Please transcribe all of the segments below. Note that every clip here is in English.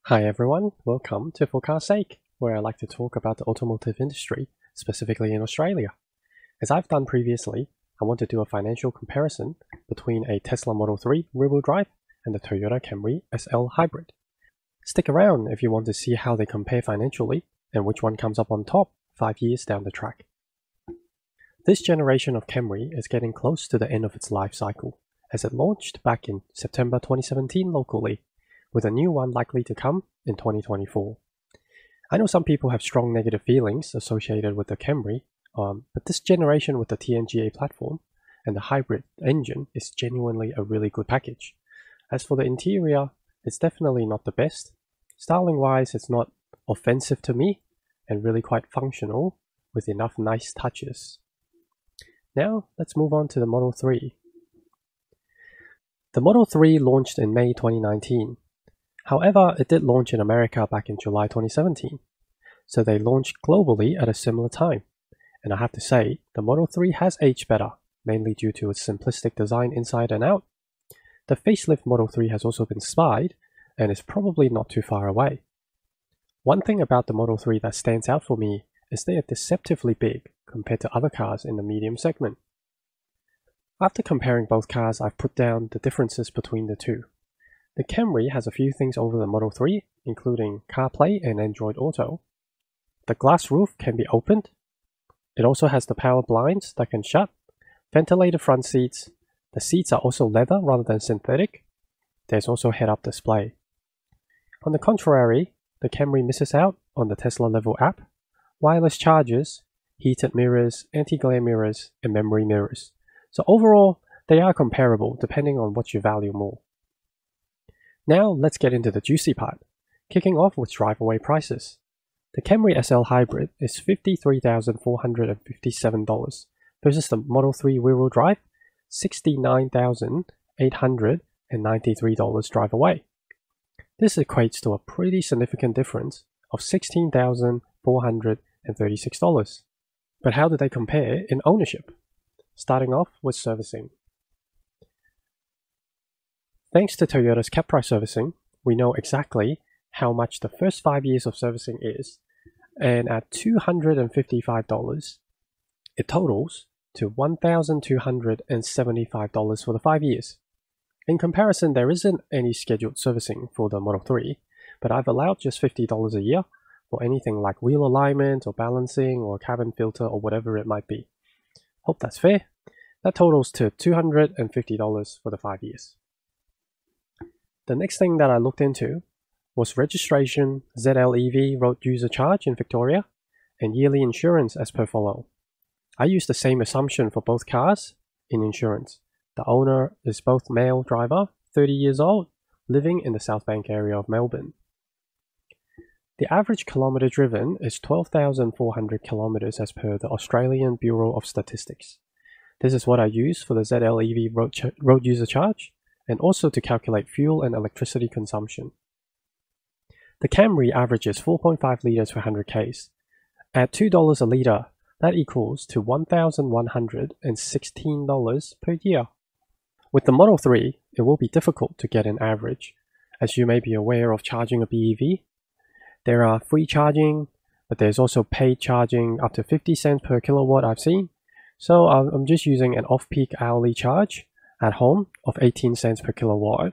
Hi everyone, welcome to For Car's Sake, where I like to talk about the automotive industry, specifically in Australia. As I've done previously, I want to do a financial comparison between a Tesla Model 3 rear-wheel drive and the Toyota Camry SL Hybrid. Stick around if you want to see how they compare financially and which one comes up on top 5 years down the track. This generation of Camry is getting close to the end of its life cycle, as it launched back in September 2017 locally, with a new one likely to come in 2024. I know some people have strong negative feelings associated with the Camry, but this generation with the TNGA platform and the hybrid engine is genuinely a really good package. As for the interior, it's definitely not the best. Styling wise, it's not offensive to me and really quite functional with enough nice touches. Now let's move on to the Model 3. The Model 3 launched in May 2019. However, it did launch in America back in July 2017, so they launched globally at a similar time. And I have to say, the Model 3 has aged better, mainly due to its simplistic design inside and out. The facelift Model 3 has also been spied, and is probably not too far away. One thing about the Model 3 that stands out for me is they are deceptively big compared to other cars in the medium segment. After comparing both cars, I've put down the differences between the two. The Camry has a few things over the Model 3, including CarPlay and Android Auto. The glass roof can be opened. It also has the power blinds that can shut, ventilated front seats. The seats are also leather rather than synthetic. There's also head-up display. On the contrary, the Camry misses out on the Tesla Level app, wireless chargers, heated mirrors, anti-glare mirrors, and memory mirrors. So overall, they are comparable depending on what you value more. Now let's get into the juicy part, kicking off with drive-away prices. The Camry SL Hybrid is $53,457 versus the Model 3 rear-wheel drive, $69,893 drive-away. This equates to a pretty significant difference of $16,436. But how do they compare in ownership? Starting off with servicing. Thanks to Toyota's cap price servicing, we know exactly how much the first 5 years of servicing is, and at $255, it totals to $1,275 for the 5 years. In comparison, there isn't any scheduled servicing for the Model 3, but I've allowed just $50 a year for anything like wheel alignment or balancing or cabin filter or whatever it might be. Hope that's fair. That totals to $250 for the 5 years. The next thing that I looked into was registration, ZLEV road user charge in Victoria, and yearly insurance as per follow. I used the same assumption for both cars in insurance. The owner is both male driver, 30 years old, living in the South Bank area of Melbourne. The average kilometre driven is 12,400 kilometres as per the Australian Bureau of Statistics. This is what I use for the ZLEV road user charge, and also to calculate fuel and electricity consumption. The Camry averages 4.5 litres per 100 k's. At $2 a litre, that equals to $1,116 per year. With the Model 3, it will be difficult to get an average, as you may be aware of charging a BEV. There are free charging, but there's also paid charging up to 50 cents per kilowatt I've seen. So I'm just using an off-peak hourly charge at home of 18 cents per kilowatt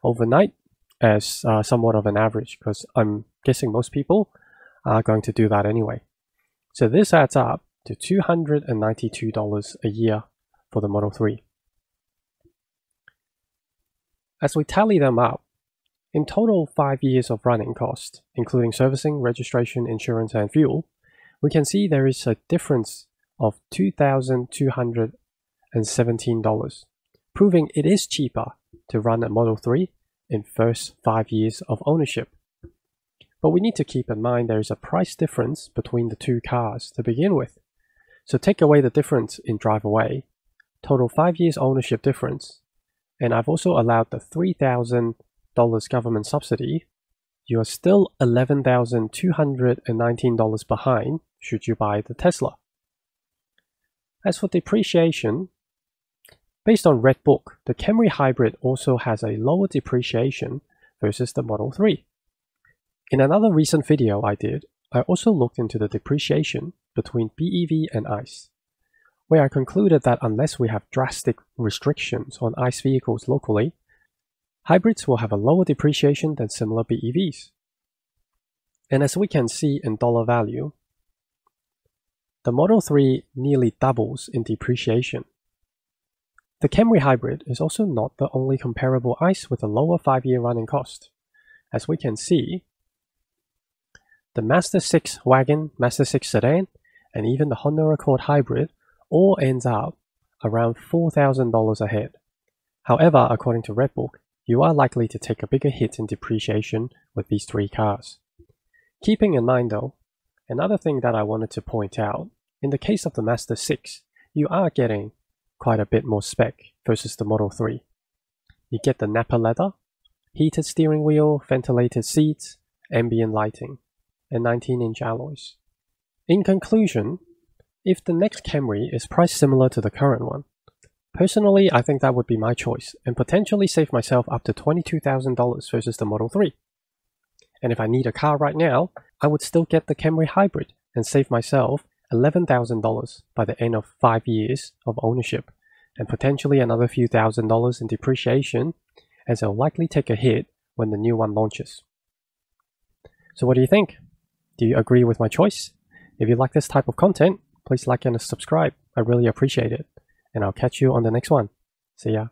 overnight as somewhat of an average, because I'm guessing most people are going to do that anyway. So this adds up to $292 a year for the Model 3. As we tally them up, in total 5 years of running cost, including servicing, registration, insurance, and fuel, we can see there is a difference of $2,217, proving it is cheaper to run a Model 3 in first 5 years of ownership. But we need to keep in mind there is a price difference between the two cars to begin with. So take away the difference in drive away, total 5 years ownership difference, and I've also allowed the $3,000 government subsidy, you are still $11,219 behind should you buy the Tesla. As for depreciation, based on Red Book, the Camry Hybrid also has a lower depreciation versus the Model 3. In another recent video I did, I also looked into the depreciation between BEV and ICE, where I concluded that unless we have drastic restrictions on ICE vehicles locally, hybrids will have a lower depreciation than similar BEVs. And as we can see in dollar value, the Model 3 nearly doubles in depreciation. The Camry Hybrid is also not the only comparable ICE with a lower 5-year running cost. As we can see, the Mazda 6 wagon, Mazda 6 sedan, and even the Honda Accord Hybrid all ends up around $4,000 ahead. However, according to Redbook, you are likely to take a bigger hit in depreciation with these three cars. Keeping in mind though, another thing that I wanted to point out, in the case of the Mazda 6, you are getting quite a bit more spec versus the Model 3. You get the Nappa leather, heated steering wheel, ventilated seats, ambient lighting, and 19-inch alloys. In conclusion, if the next Camry is priced similar to the current one, personally I think that would be my choice and potentially save myself up to $22,000 versus the Model 3. And if I need a car right now, I would still get the Camry Hybrid and save myself $11,000 by the end of 5 years of ownership, and potentially another few $1,000s in depreciation, as I'll likely take a hit when the new one launches. So what do you think? Do you agree with my choice? If you like this type of content, please like and subscribe. I really appreciate it. And I'll catch you on the next one. See ya.